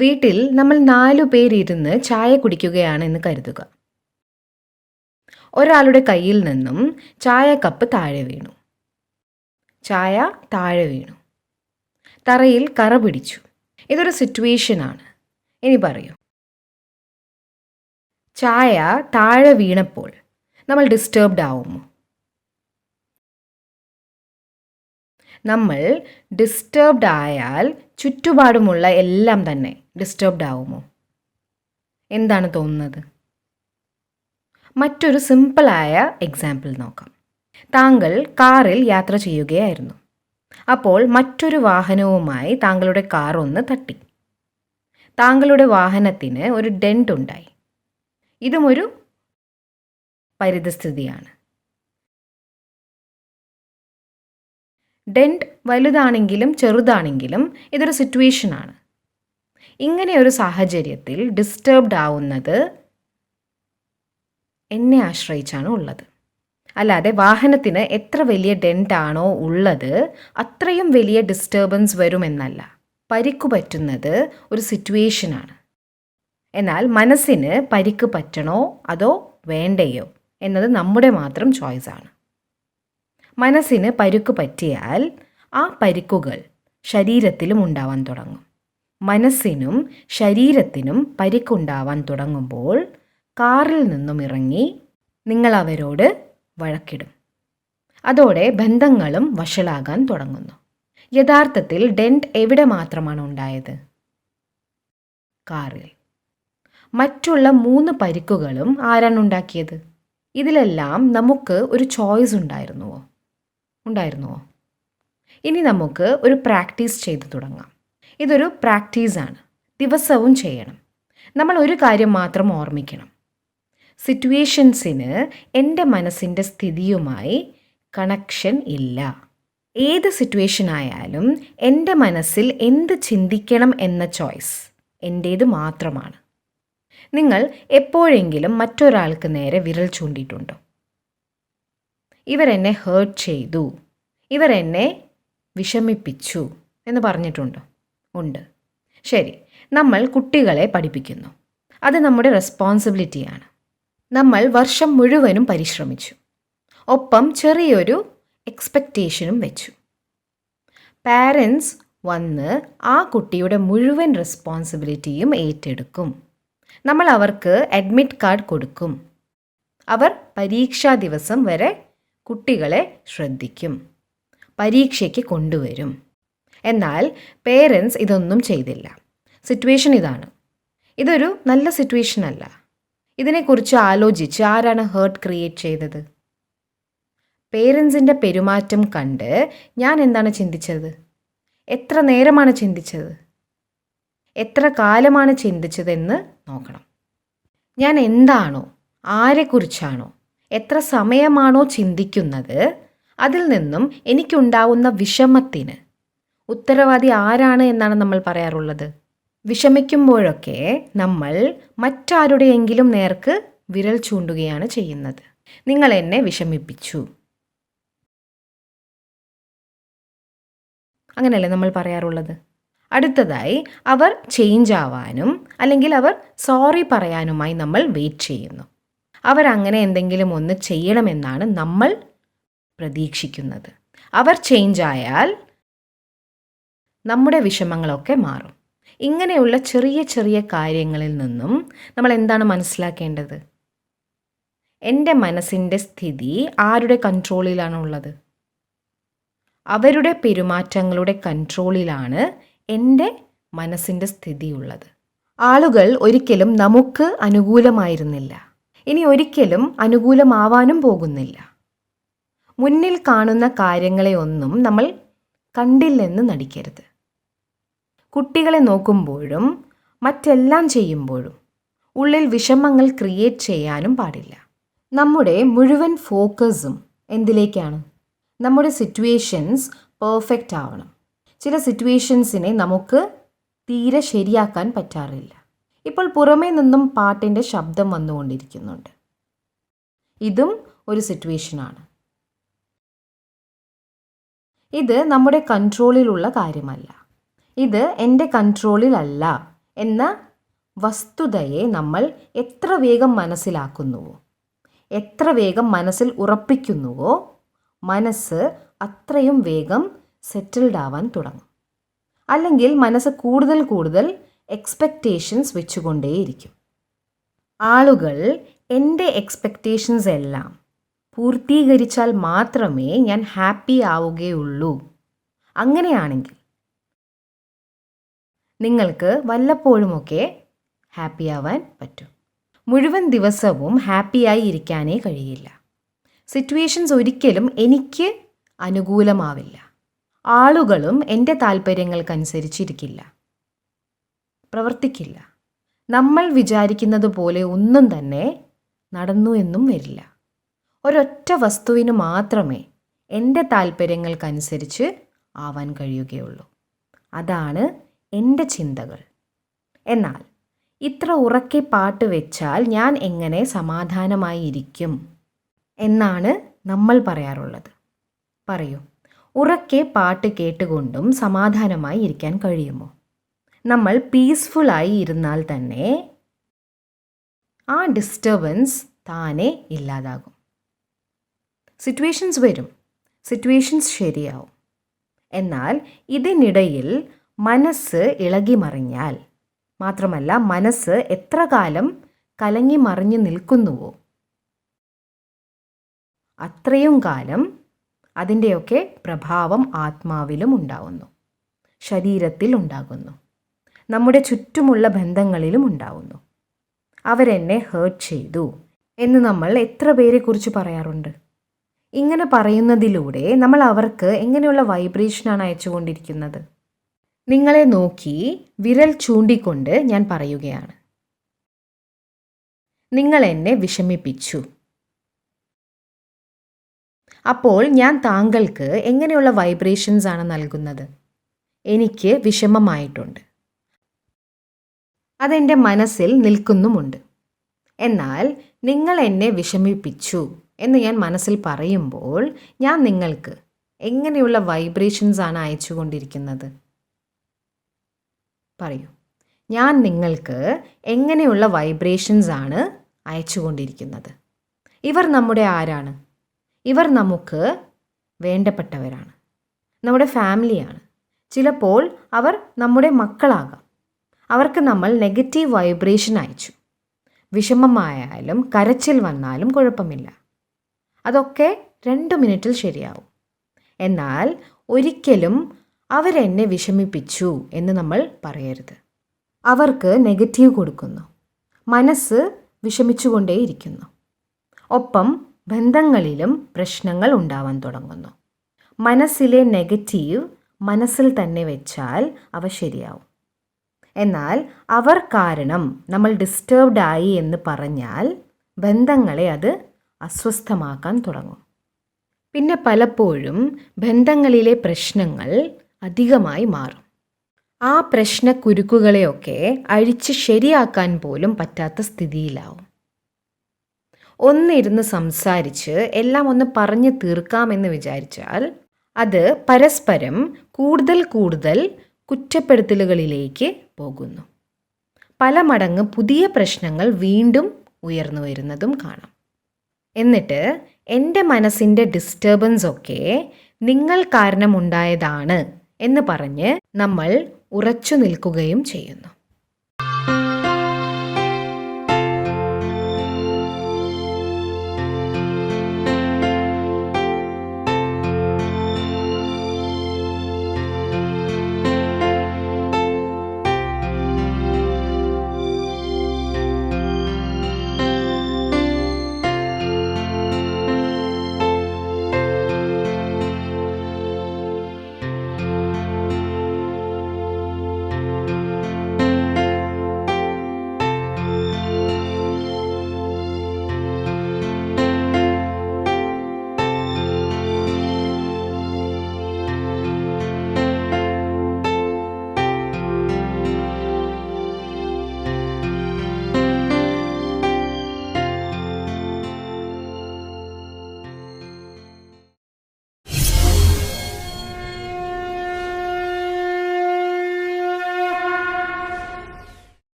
വീട്ടിൽ നമ്മൾ 4 പേരിരുന്ന് ചായ കുടിക്കുകയാണെന്ന് കരുതുക. ഒരാളുടെ കയ്യിൽ നിന്നും ചായ കപ്പ് താഴെ വീണു. ചായ താഴെ വീണു. തറയിൽ കറ പിടിച്ചു. ഇതൊരു സിറ്റുവേഷനാണ്. ഇനി പറയൂ. ചായ താഴെ വീണപ്പോൾ നമ്മൾ ഡിസ്റ്റർബ്ഡ് ആവുമോ? നമ്മൾ ഡിസ്റ്റർബ്ഡ് ആയാൽ ചുറ്റുപാടുമുള്ള എല്ലാം തന്നെ ഡിസ്റ്റർബ്ഡ് ആവുമോ? എന്താണ് തോന്നുന്നത്? മറ്റൊരു സിമ്പിളായ എക്സാമ്പിൾ നോക്കാം. താങ്കൾ കാറിൽ യാത്ര ചെയ്യുകയായിരുന്നു. അപ്പോൾ മറ്റൊരു വാഹനവുമായി താങ്കളുടെ കാർ ഒന്ന് തട്ടി. താങ്കളുടെ വാഹനത്തിന് ഒരു ഡെന്റ് ഉണ്ടായി. ഇതും ഒരു പരിതസ്ഥിതിയാണ്. ഡെന്റ് വലുതാണെങ്കിലും ചെറുതാണെങ്കിലും ഇതൊരു സിറ്റുവേഷനാണ്. ഇങ്ങനെ ഒരു സാഹചര്യത്തിൽ ഡിസ്റ്റർബ്ഡ് ആവുന്നത് എന്നെ ആശ്രയിച്ചാണ് ഉള്ളത്. അല്ലാതെ വാഹനത്തിന് എത്ര വലിയ ഡെന്റ് ആണോ ഉള്ളത് അത്രയും വലിയ ഡിസ്റ്റർബൻസ് വരുമെന്നല്ല. പരിക്ക് പറ്റുന്നത് ഒരു സിറ്റുവേഷനാണ്. എന്നാൽ മനസ്സിന് പരിക്ക് പറ്റണോ അതോ വേണ്ടയോ എന്നത് നമ്മുടെ മാത്രം ചോയ്സാണ്. മനസ്സിന് പരുക്ക് പറ്റിയാൽ ആ പരിക്കുകൾ ശരീരത്തിലും ഉണ്ടാവാൻ തുടങ്ങും. മനസ്സിനും ശരീരത്തിനും പരിക്കുണ്ടാവാൻ തുടങ്ങുമ്പോൾ കാറിൽ നിന്നും ഇറങ്ങി നിങ്ങൾ അവരോട് വഴക്കിടും. അതോടെ ബന്ധങ്ങളും വഷളാകാൻ തുടങ്ങുന്നു. യഥാർത്ഥത്തിൽ ഡെന്റ് എവിടെ മാത്രമാണ് ഉണ്ടായത്? കാറിൽ. മറ്റുള്ള 3 പരിക്കുകളും ആരാണ് ഉണ്ടാക്കിയത്? ഇതിലെല്ലാം നമുക്ക് ഒരു ചോയ്സ് ഉണ്ടായിരുന്നുവോ? ഇനി നമുക്ക് ഒരു പ്രാക്ടീസ് ചെയ്തു തുടങ്ങാം. ഇതൊരു പ്രാക്ടീസാണ്. ദിവസവും ചെയ്യണം. നമ്മൾ ഒരു കാര്യം മാത്രം ഓർമ്മിക്കണം. സിറ്റുവേഷൻസിന് എൻ്റെ മനസ്സിൻ്റെ സ്ഥിതിയുമായി കണക്ഷൻ ഇല്ല. ഏത് സിറ്റുവേഷൻ ആയാലും എൻ്റെ മനസ്സിൽ എന്ത് ചിന്തിക്കണം എന്ന ചോയ്സ് എൻ്റേത് മാത്രമാണ്. നിങ്ങൾ എപ്പോഴെങ്കിലും മറ്റൊരാൾക്ക് നേരെ വിരൽ ചൂണ്ടിയിട്ടുണ്ടോ? ഇവരെന്നെ ഹേർട്ട് ചെയ്തു, ഇവരെന്നെ വിഷമിപ്പിച്ചു എന്ന് പറഞ്ഞിട്ടുണ്ടോ? ഉണ്ട്. ശരി, നമ്മൾ കുട്ടികളെ പഠിപ്പിക്കുന്നു. അത് നമ്മുടെ റെസ്പോൺസിബിലിറ്റിയാണ്. നമ്മൾ വർഷം മുഴുവനും പരിശ്രമിച്ചു. ഒപ്പം ചെറിയൊരു എക്സ്പെക്റ്റേഷനും വെച്ചു. പാരൻസ് വന്ന് ആ കുട്ടിയുടെ മുഴുവൻ റെസ്പോൺസിബിലിറ്റിയും ഏറ്റെടുക്കും. നമ്മൾ അവർക്ക് അഡ്മിറ്റ് കാർഡ് കൊടുക്കും. അവർ പരീക്ഷാ ദിവസം വരെ കുട്ടികളെ ശ്രദ്ധിക്കും, പരീക്ഷയ്ക്ക് കൊണ്ടുവരും. എന്നാൽ പേരൻസ് ഇതൊന്നും ചെയ്തില്ല. സിറ്റുവേഷൻ ഇതാണ്. ഇതൊരു നല്ല സിറ്റുവേഷൻ അല്ല. ഇതിനെക്കുറിച്ച് ആലോചിച്ച് ആരാണ് ഹേർട്ട് ക്രിയേറ്റ് ചെയ്തത്? പേരൻസിൻ്റെ പെരുമാറ്റം കണ്ട് ഞാൻ എന്താണ് ചിന്തിച്ചത്? എത്ര നേരമാണ് ചിന്തിച്ചത്? എത്ര കാലമാണ് ചിന്തിച്ചതെന്ന് നോക്കണം. ഞാൻ എന്താണോ, ആരെക്കുറിച്ചാണോ, എത്ര സമയമാണോ ചിന്തിക്കുന്നത് അതിൽ നിന്നും എനിക്കുണ്ടാവുന്ന വിഷമത്തിന് ഉത്തരവാദി ആരാണ് എന്നാണ് നമ്മൾ പറയാറുള്ളത്. വിഷമിക്കുമ്പോഴൊക്കെ നമ്മൾ മറ്റാരുടെയെങ്കിലും നേർക്ക് വിരൽ ചൂണ്ടുകയാണ് ചെയ്യുന്നത്. നിങ്ങൾ എന്നെ വിഷമിപ്പിച്ചു, അങ്ങനെയല്ലേ നമ്മൾ പറയാറുള്ളത്. അടുത്തതായി അവർ ചേഞ്ച് ആവാനും അല്ലെങ്കിൽ അവർ സോറി പറയാനുമായി നമ്മൾ വെയിറ്റ് ചെയ്യുന്നു. അവരങ്ങനെ എന്തെങ്കിലും ഒന്ന് ചെയ്യണമെന്നാണ് നമ്മൾ പ്രതീക്ഷിക്കുന്നത്. അവർ ചേഞ്ച് ആയാൽ നമ്മുടെ വിഷമങ്ങളൊക്കെ മാറും. ഇങ്ങനെയുള്ള ചെറിയ ചെറിയ കാര്യങ്ങളിൽ നിന്നും നമ്മൾ എന്താണ് മനസ്സിലാക്കേണ്ടത്? എൻ്റെ മനസ്സിൻ്റെ സ്ഥിതി ആരുടെ കൺട്രോളിലാണുള്ളത്? അവരുടെ പെരുമാറ്റങ്ങളുടെ കൺട്രോളിലാണ് എൻ്റെ മനസ്സിൻ്റെ സ്ഥിതിയുള്ളത്. ആളുകൾ ഒരിക്കലും നമുക്ക് അനുകൂലമായിരുന്നില്ല, ഇനി ഒരിക്കലും അനുകൂലമാവാനും പോകുന്നില്ല. മുന്നിൽ കാണുന്ന കാര്യങ്ങളെ ഒന്നും നമ്മൾ കണ്ടില്ലെന്ന് നടിക്കരുത്. കുട്ടികളെ നോക്കുമ്പോഴും മറ്റെല്ലാം ചെയ്യുമ്പോഴും ഉള്ളിൽ വിഷമങ്ങൾ ക്രിയേറ്റ് ചെയ്യാനും പാടില്ല. നമ്മുടെ മുഴുവൻ ഫോക്കസും എന്തിലേക്കാണ്? നമ്മുടെ സിറ്റുവേഷൻസ് പെർഫെക്റ്റ് ആവണം. ചില സിറ്റുവേഷൻസിനെ നമുക്ക് തീരെ ശരിയാക്കാൻ പറ്റാറില്ല. ഇപ്പോൾ പുറമേ നിന്നും പാട്ടിൻ്റെ ശബ്ദം വന്നുകൊണ്ടിരിക്കുന്നുണ്ട്. ഇതും ഒരു സിറ്റുവേഷനാണ്. ഇത് നമ്മുടെ കൺട്രോളിലുള്ള കാര്യമല്ല. ഇത് എൻ്റെ കൺട്രോളിലല്ല എന്ന വസ്തുതയെ നമ്മൾ എത്ര വേഗം മനസ്സിലാക്കുന്നുവോ, എത്ര വേഗം മനസ്സിൽ ഉറപ്പിക്കുന്നുവോ, മനസ്സ് അത്രയും വേഗം സെറ്റിൽഡ് ആവാൻ തുടങ്ങും. അല്ലെങ്കിൽ മനസ്സ് കൂടുതൽ കൂടുതൽ എക്സ്പെക്റ്റേഷൻസ് വെച്ചുകൊണ്ടേയിരിക്കും. ആളുകൾ എൻ്റെ എക്സ്പെക്റ്റേഷൻസ് എല്ലാം പൂർത്തീകരിച്ചാൽ മാത്രമേ ഞാൻ ഹാപ്പി ആവുകയുള്ളൂ. അങ്ങനെയാണെങ്കിൽ നിങ്ങൾക്ക് വല്ലപ്പോഴുമൊക്കെ ഹാപ്പി ആവാൻ പറ്റും. മുഴുവൻ ദിവസവും ഹാപ്പിയായി ഇരിക്കാനേ കഴിയില്ല. സിറ്റുവേഷൻസ് ഒരിക്കലും എനിക്ക് അനുകൂലമാവില്ല. ആളുകളും എൻ്റെ താല്പര്യങ്ങൾക്കനുസരിച്ചിരിക്കില്ല, പ്രവർത്തിക്കില്ല. നമ്മൾ വിചാരിക്കുന്നത് പോലെ ഒന്നും തന്നെ നടന്നു എന്നും വരില്ല. ഒരൊറ്റ വസ്തുവിന് മാത്രമേ എൻ്റെ താല്പര്യങ്ങൾക്കനുസരിച്ച് ആവാൻ കഴിയുകയുള്ളൂ. അതാണ് എൻ്റെ ചിന്തകൾ. എന്നാൽ ഇത്ര ഉറക്കെ പാട്ട് വെച്ചാൽ ഞാൻ എങ്ങനെ സമാധാനമായി ഇരിക്കും എന്നാണ് നമ്മൾ പറയാറുള്ളത്. പറയൂ, ഉറക്കെ പാട്ട് കേട്ടുകൊണ്ടും സമാധാനമായി ഇരിക്കാൻ കഴിയുമോ? നമ്മൾ പീസ്ഫുള്ളായി ഇരുന്നാൽ തന്നെ ആ ഡിസ്റ്റർബൻസ് താനെ ഇല്ലാതാകും. സിറ്റുവേഷൻസ് വരും, സിറ്റുവേഷൻസ് ശരിയാവും. എന്നാൽ ഇതിനിടയിൽ മനസ്സ് ഇളകി മറിഞ്ഞാൽ, മാത്രമല്ല മനസ്സ് എത്ര കാലം കലങ്ങി മറിഞ്ഞു നിൽക്കുന്നുവോ അത്രയും കാലം അതിൻ്റെയൊക്കെ പ്രഭാവം ആത്മാവിലും ഉണ്ടാകുന്നു, ശരീരത്തിൽ ഉണ്ടാകുന്നു, നമ്മുടെ ചുറ്റുമുള്ള ബന്ധങ്ങളിലും ഉണ്ടാകുന്നു. അവരെന്നെ ഹേർട്ട് ചെയ്തു എന്ന് നമ്മൾ എത്ര പേരെക്കുറിച്ച് പറയാറുണ്ട്. ഇങ്ങനെ പറയുന്നതിലൂടെ നമ്മൾ അവർക്ക് എങ്ങനെയുള്ള വൈബ്രേഷനാണ് അയച്ചുകൊണ്ടിരിക്കുന്നത്? നിങ്ങളെ നോക്കി വിരൽ ചൂണ്ടിക്കൊണ്ട് ഞാൻ പറയുകയാണ്, നിങ്ങൾ എന്നെ വിഷമിപ്പിച്ചു. അപ്പോൾ ഞാൻ താങ്കൾക്ക് എങ്ങനെയുള്ള വൈബ്രേഷൻസ് ആണ് നൽകുന്നത്? എനിക്ക് വിഷമമായിട്ടുണ്ട്, അതെൻ്റെ മനസ്സിൽ നിൽക്കുന്നുമുണ്ട്. എന്നാൽ നിങ്ങൾ എന്നെ വിഷമിപ്പിച്ചു എന്ന് ഞാൻ മനസ്സിൽ പറയുമ്പോൾ ഞാൻ നിങ്ങൾക്ക് എങ്ങനെയുള്ള വൈബ്രേഷൻസ് ആണ് അയച്ചുകൊണ്ടിരിക്കുന്നത്? പറയൂ, ഞാൻ നിങ്ങൾക്ക് എങ്ങനെയുള്ള വൈബ്രേഷൻസ് ആണ് അയച്ചുകൊണ്ടിരിക്കുന്നത്? ഇവർ നമ്മുടെ ആരാണ്? ഇവർ നമുക്ക് വേണ്ടപ്പെട്ടവരാണ്, നമ്മുടെ ഫാമിലിയാണ്. ചിലപ്പോൾ അവർ നമ്മുടെ മക്കളാകാം. അവർക്ക് നമ്മൾ നെഗറ്റീവ് വൈബ്രേഷൻ അയച്ചു. വിഷമമായാലും കരച്ചിൽ വന്നാലും കുഴപ്പമില്ല, അതൊക്കെ 2 മിനിറ്റിൽ ശരിയാവും. എന്നാൽ ഒരിക്കലും അവരെന്നെ വിഷമിപ്പിച്ചു എന്ന് നമ്മൾ പറയരുത്. അവർക്ക് നെഗറ്റീവ് കൊടുക്കുന്നു, മനസ്സ് വിഷമിച്ചുകൊണ്ടേയിരിക്കുന്നു. ഒപ്പം ബന്ധങ്ങളിലും പ്രശ്നങ്ങൾ ഉണ്ടാവാൻ തുടങ്ങുന്നു. മനസ്സിലെ നെഗറ്റീവ് മനസ്സിൽ തന്നെ വെച്ചാൽ അവ ശരിയാവും. എന്നാൽ അവർ കാരണം നമ്മൾ ഡിസ്റ്റർബ്ഡ് ആയി എന്ന് പറഞ്ഞാൽ ബന്ധങ്ങളെ അത് അസ്വസ്ഥമാക്കാൻ തുടങ്ങും. പിന്നെ പലപ്പോഴും ബന്ധങ്ങളിലെ പ്രശ്നങ്ങൾ അധികമായി മാറും. ആ പ്രശ്നക്കുരുക്കുകളെയൊക്കെ അഴിച്ച് ശരിയാക്കാൻ പോലും പറ്റാത്ത സ്ഥിതിയിലാവും. ഒന്നിരുന്ന് സംസാരിച്ച് എല്ലാം ഒന്ന് പറഞ്ഞു തീർക്കാമെന്ന് വിചാരിച്ചാൽ അത് പരസ്പരം കൂടുതൽ കൂടുതൽ കുറ്റപ്പെടുത്തലുകളിലേക്ക് പോകുന്നു. പല മടങ്ങ് പുതിയ പ്രശ്നങ്ങൾ വീണ്ടും ഉയർന്നു വരുന്നതും കാണാം. എന്നിട്ട് എൻ്റെ മനസ്സിൻ്റെ ഡിസ്റ്റർബൻസ് ഒക്കെ നിങ്ങൾ കാരണമുണ്ടായതാണ് എന്ന് പറഞ്ഞ് നമ്മൾ ഉറച്ചു നിൽക്കുകയും ചെയ്യുന്നു.